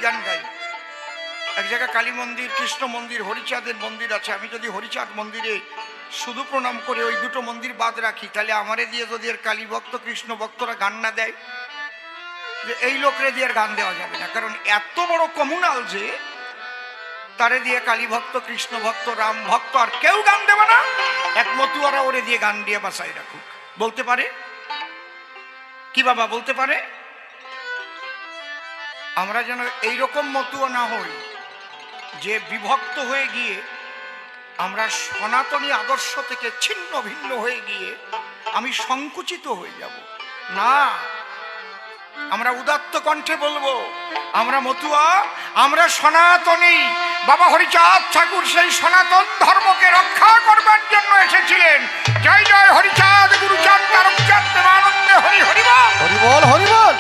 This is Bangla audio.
গান গাই। এক জায়গায় কালী মন্দির, কৃষ্ণ মন্দির, হরিচাঁদের মন্দির আছে। আমি যদি হরিচাঁদ মন্দিরে শুধু প্রণাম করে ওই দুটো মন্দির বাদ রাখি, তাহলে আমারে দিয়ে যদি এর কালী ভক্ত কৃষ্ণ ভক্তরা গান না দেয়, যে এই লোকরে দিয়ে আর গান দেওয়া যাবে না। কারণ এত বড় কমুনাল যে তারে দিয়ে কালী ভক্ত কৃষ্ণ ভক্ত রাম ভক্ত আর কেউ গান দেবে না। এক মতুয়ারা ওরে দিয়ে গান দিয়ে বাসায় রাখুক। বলতে পারে কি বাবা? বলতে পারে? আমরা যেন এইরকম মতুয়া না হই যে বিভক্ত হয়ে গিয়ে আমরা সনাতনী আদর্শ থেকে ছিন্ন ভিন্ন হয়ে গিয়ে আমি সংকুচিত হয়ে যাব না। আমরা উদাত্ত কণ্ঠে বলবো, আমরা মতুয়া, আমরা সনাতনী। বাবা হরিচাঁদ ঠাকুর সেই সনাতন ধর্মকে রক্ষা করবার জন্য এসেছিলেন। জয় জয় হরিচাঁদ, গুরুচাঁদ, তারকচাঁদ, প্রেমানন্দে হরি হরি বল, হরি বল, হরি বল।